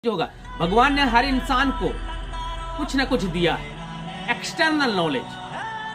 होगा। भगवान ने हर इंसान को कुछ ना कुछ दिया है, एक्सटर्नल नॉलेज,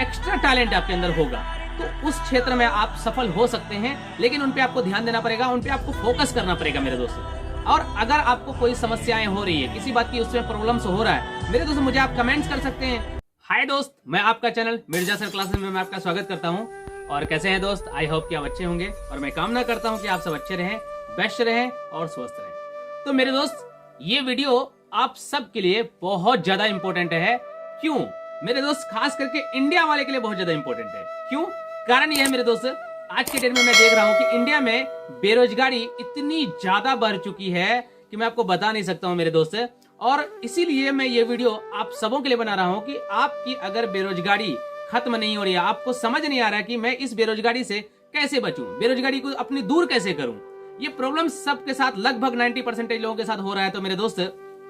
एक्स्ट्रा टैलेंट आपके अंदर होगा तो उस क्षेत्र में आप सफल हो सकते हैं, लेकिन उन पे आपको ध्यान देना पड़ेगा, उन पे आपको फोकस करना पड़ेगा मेरे दोस्त। और अगर आपको कोई समस्याएं हो रही है, किसी बात की उसमें प्रॉब्लम्स हो रहा है मेरे दोस्त, मुझे आप कमेंट्स कर सकते हैं। हाय दोस्त, मैं आपका चैनल मिर्जा सर क्लासेस में मैं आपका स्वागत करता हूं। और कैसे हैं दोस्त? आई होप कि आप अच्छे होंगे और मैं कामना करता हूं कि आप सब अच्छे रहें, बेस्ट रहें और स्वस्थ रहें। तो मेरे दोस्त, ये वीडियो आप सब के लिए बहुत ज्यादा इंपॉर्टेंट है। क्यों मेरे दोस्त? खास करके इंडिया वाले के लिए बहुत ज्यादा इंपॉर्टेंट है। क्यों? कारण यह है मेरे दोस्त, आज के डेट में मैं देख रहा हूं कि इंडिया में बेरोजगारी इतनी ज्यादा बढ़ चुकी है कि मैं आपको बता नहीं सकता हूं मेरे दोस्त। और इसीलिए मैं ये वीडियो आप सबों के लिए बना रहा हूं कि आपकी अगर बेरोजगारी खत्म नहीं हो रही है, आपको समझ नहीं आ रहा है कि मैं इस बेरोजगारी से कैसे बचूं, बेरोजगारी को अपनी दूर कैसे करूं। ये प्रॉब्लम सबके साथ, लगभग 90% लोगों के साथ हो रहा है। तो मेरे दोस्त,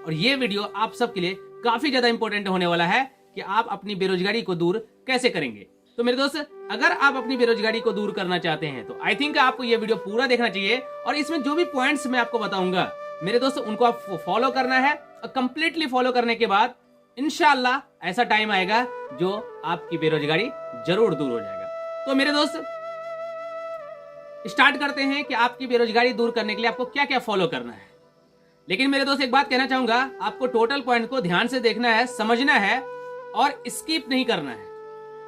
और ये वीडियो आप सबके लिए काफी ज्यादा इंपॉर्टेंट होने वाला है कि आप अपनी बेरोजगारी को दूर कैसे करेंगे। तो मेरे दोस्त, अगर आप अपनी बेरोजगारी को दूर करना चाहते हैं तो आई थिंक आपको ये वीडियो पूरा देखना चाहिए। और इसमें जो भी पॉइंट्स मैं आपको बताऊंगा मेरे दोस्त, उनको आप फॉलो करना है। और कंप्लीटली फॉलो करने के बाद इंशाल्लाह ऐसा टाइम आएगा जो आपकी बेरोजगारी जरूर दूर हो जाएगा। तो मेरे दोस्त, स्टार्ट करते हैं कि आपकी बेरोजगारी दूर करने के लिए आपको क्या क्या फॉलो करना है। लेकिन मेरे दोस्त, एक बात कहना चाहूंगा, आपको टोटल पॉइंट को ध्यान से देखना है, समझना है और स्किप नहीं करना है।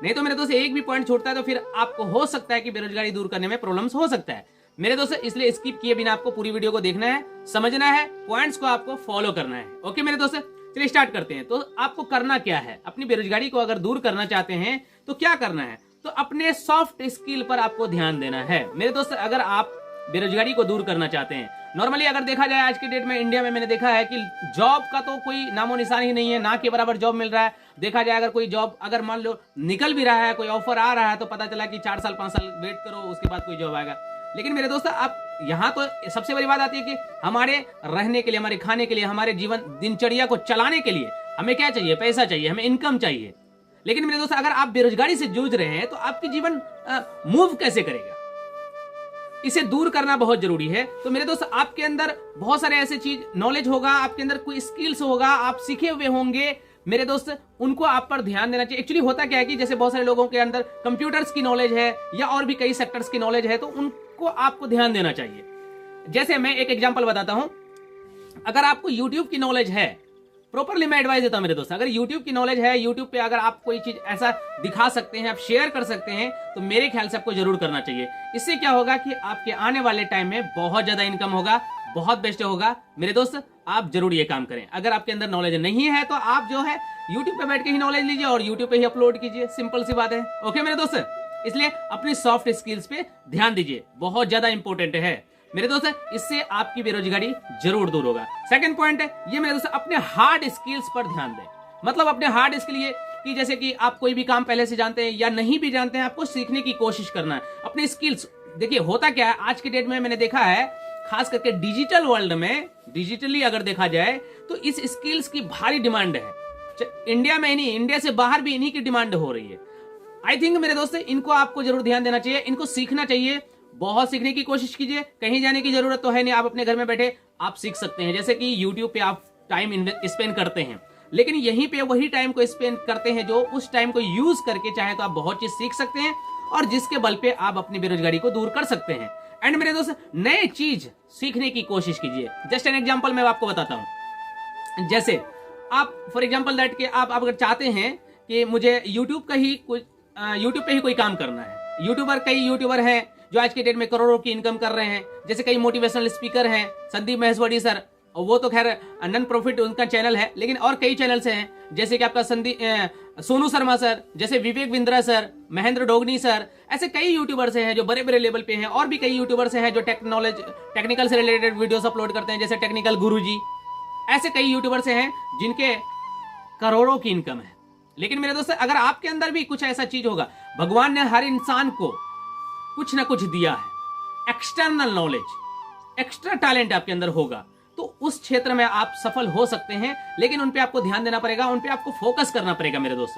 नहीं तो मेरे दोस्त, एक भी पॉइंट छूटता है तो फिर आपको हो सकता है कि बेरोजगारी दूर करने में प्रॉब्लम्स हो सकता है मेरे दोस्त। इसलिए स्किप किए बिना आपको पूरी वीडियो को देखना है, समझना है, पॉइंट्स को आपको फॉलो करना है। ओके मेरे दोस्त, चलिए स्टार्ट करते हैं। तो आपको करना क्या है? अपनी बेरोजगारी को अगर दूर करना चाहते हैं तो क्या करना है? तो अपने सॉफ्ट स्किल पर आपको ध्यान देना है मेरे दोस्त। अगर आप बेरोजगारी को दूर करना चाहते हैं, नॉर्मली अगर देखा जाए आज के डेट में इंडिया में मैंने देखा है कि जॉब का तो कोई नामो निशान ही नहीं है, ना के बराबर जॉब मिल रहा है। देखा जाए अगर कोई जॉब अगर मान लो निकल भी रहा है, कोई ऑफर आ रहा है तो पता चला कि 4 साल 5 साल वेट करो, उसके बाद कोई जॉब आएगा। लेकिन मेरे दोस्त, आप यहाँ तो सबसे बड़ी बात आती है कि हमारे रहने के लिए, हमारे खाने के लिए, हमारे जीवन दिनचर्या को चलाने के लिए हमें क्या चाहिए? पैसा चाहिए, हमें इनकम चाहिए। लेकिन मेरे दोस्त, अगर आप बेरोजगारी से जूझ रहे हैं तो आपकी जीवन मूव कैसे करेगा? इसे दूर करना बहुत जरूरी है। तो मेरे दोस्त, आपके अंदर बहुत सारे ऐसे चीज नॉलेज होगा, आपके अंदर कोई स्किल्स होगा, आप सीखे हुए होंगे मेरे दोस्त, उनको आप पर ध्यान देना चाहिए। एक्चुअली होता क्या है कि जैसे बहुत सारे लोगों के अंदर कंप्यूटर्स की नॉलेज है या और भी कई सेक्टर्स की नॉलेज है, तो उनको आपको ध्यान देना चाहिए। जैसे मैं एक एग्जांपल बताता हूं, अगर आपको यूट्यूब की नॉलेज है, प्रॉपरली मैं एडवाइस देता हूं मेरे दोस्त, अगर यूट्यूब की नॉलेज है, यूट्यूब पे अगर आप कोई चीज ऐसा दिखा सकते हैं, आप शेयर कर सकते हैं, तो मेरे ख्याल से आपको जरूर करना चाहिए। इससे क्या होगा कि आपके आने वाले टाइम में बहुत ज्यादा इनकम होगा, बहुत बेस्ट होगा मेरे दोस्त। आप जरूर ये काम करें। अगर आपके अंदर नॉलेज नहीं है तो आप जो है यूट्यूब पे बैठ के ही नॉलेज लीजिए और यूट्यूब पे ही अपलोड कीजिए, सिंपल सी बात है। ओके मेरे दोस्त, इसलिए अपनी सॉफ्ट स्किल्स पे ध्यान दीजिए, बहुत ज्यादा इंपॉर्टेंट है मेरे दोस्त। इससे आपकी बेरोजगारी जरूर दूर होगा। सेकंड पॉइंट है ये मेरे दोस्त, अपने हार्ड स्किल्स पर ध्यान दें। मतलब अपने हार्ड स्किल ये कि जैसे कि आप कोई भी काम पहले से जानते हैं या नहीं भी जानते हैं, आपको सीखने की कोशिश करना है। अपने स्किल्स, देखिए होता क्या है आज के डेट में मैंने देखा है, खास करके डिजिटल वर्ल्ड में, डिजिटली अगर देखा जाए तो इस स्किल्स की भारी डिमांड है। इंडिया में ही नहीं, इंडिया से बाहर भी इन्हीं की डिमांड हो रही है। आई थिंक मेरे दोस्त, इनको आपको जरूर ध्यान देना चाहिए, इनको सीखना चाहिए, बहुत सीखने की कोशिश कीजिए। कहीं जाने की जरूरत तो है नहीं, आप अपने घर में बैठे आप सीख सकते हैं। जैसे कि यूट्यूब पे आप टाइम स्पेंड करते हैं, लेकिन यहीं पे वही टाइम को स्पेंड करते हैं जो उस टाइम को यूज करके चाहे तो आप बहुत चीज सीख सकते हैं और जिसके बल पे आप अपनी बेरोजगारी को दूर कर सकते हैं। एंड मेरे दोस्त, नए चीज सीखने की कोशिश कीजिए। जस्ट एन एग्जाम्पल मैं आपको बताता हूं। जैसे आप फॉर एग्जाम्पल दैट कि आप अगर चाहते हैं कि मुझे यूट्यूब पे ही कोई काम करना है। कई यूट्यूबर हैं जो आज के डेट में करोड़ों की इनकम कर रहे हैं। जैसे कई मोटिवेशनल स्पीकर हैं, संदीप महेश्वरी सर, और वो तो खैर नॉन प्रॉफिट उनका चैनल है, लेकिन और कई चैनल्स हैं जैसे कि आपका सोनू शर्मा सर, जैसे विवेक बिंद्रा सर, महेंद्र डोगनी सर, ऐसे कई यूट्यूबर्स हैं जो बड़े बड़े लेवल पे हैं। और भी कई यूट्यूबर्स हैं जो टेक्निकल से रिलेटेड वीडियोस अपलोड करते हैं, जैसे टेक्निकल गुरुजी। ऐसे कई यूट्यूबर्स हैं जिनके करोड़ों की इनकम है। लेकिन मेरे दोस्त, अगर आपके अंदर भी कुछ ऐसा चीज होगा, भगवान ने हर इंसान को कुछ ना कुछ दिया है, एक्सटर्नल नॉलेज, एक्स्ट्रा टैलेंट आपके अंदर होगा तो उस क्षेत्र में आप सफल हो सकते हैं, लेकिन उन पे आपको ध्यान देना पड़ेगा, उन पे आपको फोकस करना पड़ेगा मेरे दोस्त।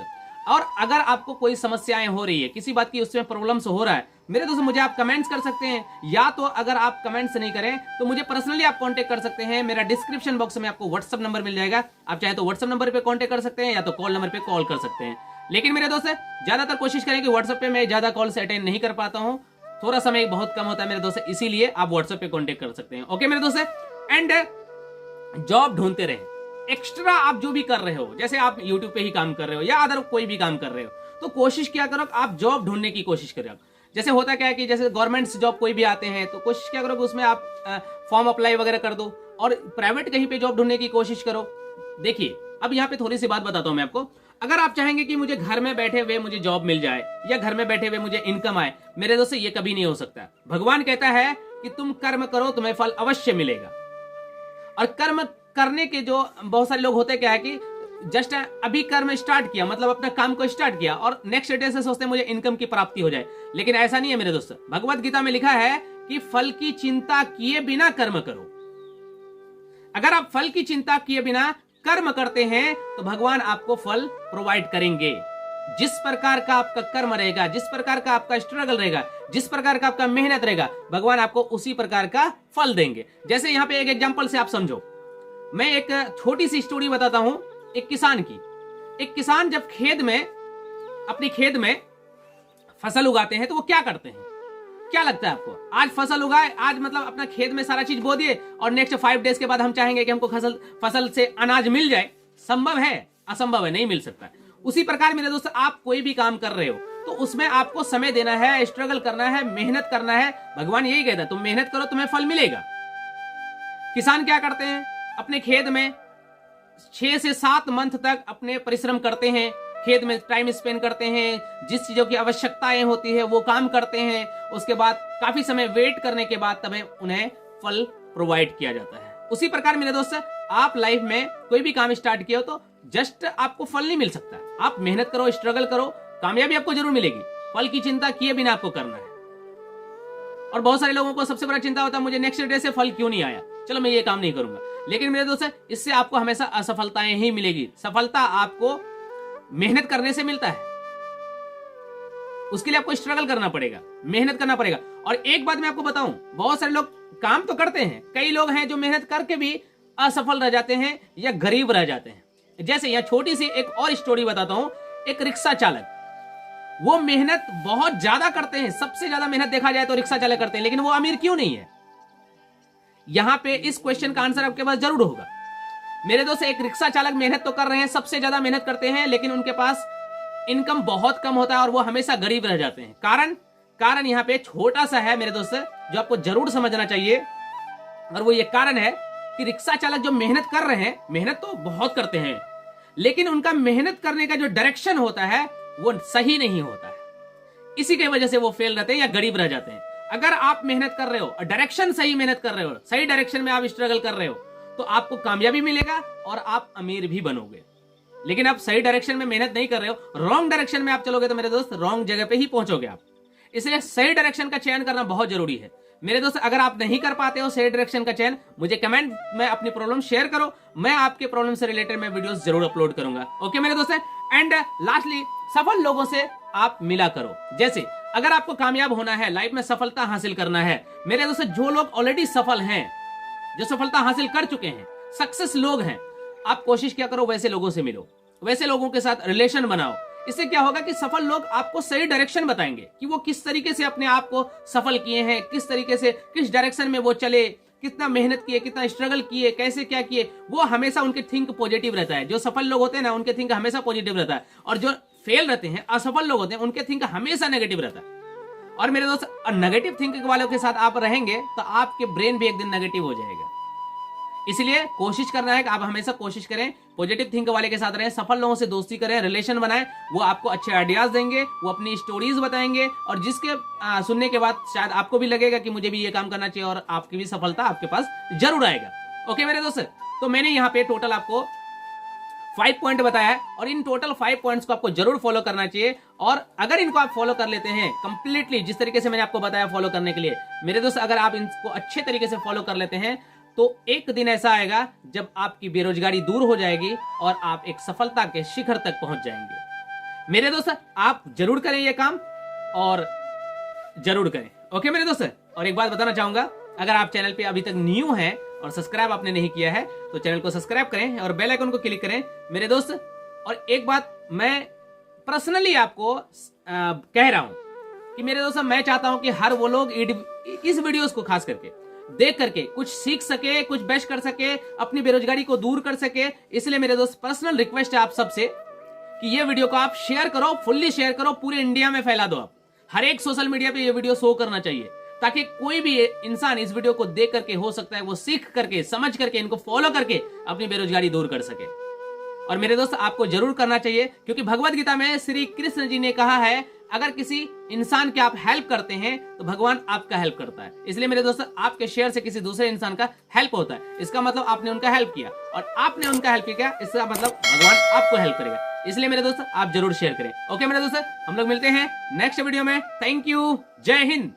और अगर आपको कोई समस्याएं हो रही है, किसी बात की उसमें प्रॉब्लम्स हो रहा है, मेरे दोस्तों मुझे आप कमेंट्स कर सकते हैं, या तो अगर आप कमेंट्स नहीं करें तो मुझे पर्सनली आप कांटेक्ट कर सकते हैं। मेरा डिस्क्रिप्शन बॉक्स में आपको व्हाट्सएप नंबर मिल जाएगा, आप चाहे तो व्हाट्सएप नंबर पे कांटेक्ट कर सकते हैं या तो कॉल नंबर पे कॉल कर सकते हैं। लेकिन मेरे दोस्त ज्यादातर कोशिश करें कि व्हाट्सएप पे मैं ज्यादा कॉल से अटेंड नहीं कर पाता हूं, थोड़ा समय बहुत कम होता है मेरे दोस्त, इसीलिए आप व्हाट्सएप पे कांटेक्ट कर सकते हैं। ओके मेरे दोस्त, एंड जॉब ढूंढते रहे। एक्स्ट्रा आप जो भी कर रहे हो, जैसे आप यूट्यूब पे ही काम कर रहे हो या अदर कोई भी काम कर रहे हो, तो कोशिश क्या करो आप जॉब ढूंढने की कोशिश करो। जैसे होता क्या है कि जैसे गवर्नमेंट जॉब कोई भी आते हैं तो कोशिश क्या करो उसमें आप फॉर्म अप्लाई वगैरह कर दो, और प्राइवेट कहीं पे जॉब ढूंढने की कोशिश करो। देखिए अब यहाँ पे थोड़ी सी बात बताता हूं मैं आपको। अगर आप चाहेंगे कि मुझे घर में बैठे हुए मुझे जॉब मिल जाए या घर में बैठे हुए मुझे इनकम आए, मेरे दोस्त ये कभी नहीं हो सकता। भगवान कहता है कि तुम कर्म करो तुम्हें फल अवश्य मिलेगा। और कर्म करने के जो बहुत सारे लोग होते क्या है कि जस्ट अभी कर्म स्टार्ट किया, मतलब अपना काम को स्टार्ट किया और नेक्स्ट डे से सोचते हैं मुझे इनकम की प्राप्ति हो जाए, लेकिन ऐसा नहीं है मेरे दोस्त। भगवत गीता में लिखा है कि फल की चिंता किए बिना कर्म करो। अगर आप फल की चिंता किए बिना कर्म करते हैं तो भगवान आपको फल प्रोवाइड करेंगे। जिस प्रकार का आपका कर्म रहेगा, जिस प्रकार का आपका स्ट्रगल रहेगा, जिस प्रकार का आपका मेहनत रहेगा, भगवान आपको उसी प्रकार का फल देंगे। जैसे यहाँ पे एक एग्जांपल से आप समझो, मैं एक छोटी सी स्टोरी बताता हूं एक किसान की। एक किसान जब अपनी खेत में फसल उगाते हैं तो वो क्या करते हैं, क्या लगता है आपको? आज फसल उगाए, आज मतलब अपना खेत में सारा चीज बो दिए और नेक्स्ट 5 डेज के बाद हम चाहेंगे कि हमको फसल से अनाज मिल जाए। संभव है? असंभव है, नहीं मिल सकता। उसी प्रकार मेरे दोस्त आप कोई भी काम कर रहे हो तो उसमें आपको समय देना है, स्ट्रगल करना है, मेहनत करना है। भगवान यही कहता है तुम मेहनत करो तुम्हें फल मिलेगा। किसान क्या करते हैं, अपने खेत में 6 से 7 मंथ तक अपने परिश्रम करते हैं, खेत में टाइम स्पेंड करते हैं, जिस चीजों की आवश्यकताएं होती है वो काम करते हैं। उसके बाद काफी समय वेट करने के बाद तब उन्हें फल प्रोवाइड किया जाता है। उसी प्रकार मेरे दोस्त आप लाइफ में कोई भी काम स्टार्ट किया हो तो जस्ट आपको फल नहीं मिल सकता। आप मेहनत करो, स्ट्रगल करो, कामयाबी आपको जरूर मिलेगी। फल की चिंता किए बिना आपको करना है। और बहुत सारे लोगों को सबसे बड़ा चिंता होता है मुझे नेक्स्ट डे से फल क्यों नहीं आया, चलो मैं ये काम नहीं करूंगा। लेकिन मेरे दोस्त इससे आपको हमेशा असफलताएं ही मिलेगी। सफलता आपको मेहनत करने से मिलता है, उसके लिए आपको स्ट्रगल करना पड़ेगा, मेहनत करना पड़ेगा। और एक बात मैं आपको बताऊं, बहुत सारे लोग काम तो करते हैं, कई लोग हैं जो मेहनत करके भी असफल रह जाते हैं या गरीब रह जाते हैं। जैसे यहाँ छोटी सी एक और स्टोरी बताता हूं। एक रिक्शा चालक, वो मेहनत बहुत ज्यादा करते हैं, सबसे ज्यादा मेहनत देखा जाए तो रिक्शा चालक करते हैं, लेकिन वो अमीर क्यों नहीं है? यहां पे इस क्वेश्चन का आंसर आपके पास जरूर होगा। मेरे दोस्त एक रिक्शा चालक मेहनत तो कर रहे हैं, सबसे ज्यादा मेहनत करते हैं, लेकिन उनके पास इनकम बहुत कम होता है और वो हमेशा गरीब रह जाते हैं। कारण यहाँ पे छोटा सा है मेरे दोस्त, जो आपको जरूर समझना चाहिए। और वो ये कारण है कि रिक्शा चालक जो मेहनत कर रहे हैं, मेहनत तो बहुत करते हैं, लेकिन उनका मेहनत करने का जो डायरेक्शन होता है वो सही नहीं होता है। इसी की वजह से वो फेल रहते हैं या गरीब रह जाते हैं। अगर आप मेहनत कर रहे हो और डायरेक्शन सही मेहनत कर रहे हो, सही डायरेक्शन में आप स्ट्रगल कर रहे हो, तो आपको कामयाबी मिलेगा और आप अमीर भी बनोगे। लेकिन आप सही डायरेक्शन में मेहनत नहीं कर रहे हो, रॉन्ग डायरेक्शन में आप चलोगे तो मेरे दोस्त रॉन्ग जगह पे ही पहुंचोगे आप। इसलिए सही डायरेक्शन का चयन करना बहुत जरूरी है मेरे दोस्त। अगर आप नहीं कर पाते हो सही डायरेक्शन का चयन, मुझे कमेंट में अपनी प्रॉब्लम शेयर करो, मैं आपके प्रॉब्लम से रिलेटेड मैं वीडियोस जरूर अपलोड करूंगा। ओके मेरे दोस्त, एंड लास्टली सफल लोगों से आप मिला करो। जैसे अगर आपको कामयाब होना है, लाइफ में सफलता हासिल करना है, मेरे दोस्त जो लोग ऑलरेडी सफल हैं, जो सफलता हासिल कर चुके हैं, सक्सेस लोग हैं, आप कोशिश क्या करो वैसे लोगों से मिलो, वैसे लोगों के साथ रिलेशन बनाओ। इससे क्या होगा कि सफल लोग आपको सही डायरेक्शन बताएंगे कि वो किस तरीके से अपने आप को सफल किए हैं, किस तरीके से, किस डायरेक्शन में वो चले, कितना मेहनत किए, कितना स्ट्रगल किए, कैसे क्या किए। वो हमेशा उनके थिंक पॉजिटिव रहता है। जो सफल लोग होते हैं ना, उनके थिंक हमेशा पॉजिटिव रहता है, और जो फेल रहते हैं, असफल लोग होते हैं, उनके थिंक हमेशा नेगेटिव रहता है। और मेरे दोस्त नेगेटिव थिंकिंग वालों के साथ आप रहेंगे तो आपके ब्रेन भी एक दिन नेगेटिव हो जाएगा। इसलिए कोशिश करना है कि आप हमेशा कोशिश करें पॉजिटिव थिंक वाले के साथ रहें, सफल लोगों से दोस्ती करें, रिलेशन बनाएं। वो आपको अच्छे आइडियाज देंगे, वो अपनी स्टोरीज बताएंगे, और जिसके सुनने के बाद शायद आपको भी लगेगा कि मुझे भी ये काम करना चाहिए, और आपकी भी सफलता आपके पास जरूर आएगा। ओके मेरे दोस्त, तो मैंने यहाँ पे टोटल आपको 5 पॉइंट बताया है, और इन टोटल 5 पॉइंट्स को आपको जरूर फॉलो करना चाहिए। और अगर इनको आप फॉलो कर लेते हैं कंप्लीटली, जिस तरीके से मैंने आपको बताया फॉलो करने के लिए, मेरे दोस्त अगर आप इनको अच्छे तरीके से फॉलो कर लेते हैं तो एक दिन ऐसा आएगा जब आपकी बेरोजगारी दूर हो जाएगी और आप एक सफलता के शिखर तक पहुंच जाएंगे। मेरे दोस्त आप जरूर करें ये काम और जरूर करें। ओके मेरे दोस्त, और एक बात बताना चाहूंगा, अगर आप चैनल पे अभी तक न्यू हैं और सब्सक्राइब आपने नहीं किया है तो चैनल को सब्सक्राइब करें और बेल आइकन को क्लिक करें मेरे दोस्त। और एक बात मैं पर्सनली आपको कह रहा हूं कि मेरे दोस्त मैं चाहता हूं कि हर वो लोग इस वीडियोस को खास करके देख करके कुछ सीख सके, कुछ बेस्ट कर सके, अपनी बेरोजगारी को दूर कर सके। इसलिए मेरे दोस्त पर्सनल रिक्वेस्ट है आप सबसे कि ये वीडियो को आप शेयर करो, फुल्ली शेयर करो, पूरे इंडिया में फैला दो। आप हर एक सोशल मीडिया पे ये वीडियो शो करना चाहिए ताकि कोई भी इंसान इस वीडियो को देख करके हो सकता है वो सीख करके, समझ करके, इनको फॉलो करके अपनी बेरोजगारी दूर कर सके। और मेरे दोस्त आपको जरूर करना चाहिए क्योंकि भगवत गीता में श्री कृष्ण जी ने कहा है अगर किसी इंसान की आप हेल्प करते हैं तो भगवान आपका हेल्प करता है। इसलिए मेरे दोस्त आपके शेयर से किसी दूसरे इंसान का हेल्प होता है, इसका मतलब आपने उनका हेल्प किया, और आपने उनका हेल्प किया इसका मतलब भगवान आपको हेल्प करेगा। इसलिए मेरे दोस्त आप जरूर शेयर करें। ओके मेरे दोस्त, हम लोग मिलते हैं नेक्स्ट वीडियो में। थैंक यू, जय हिंद।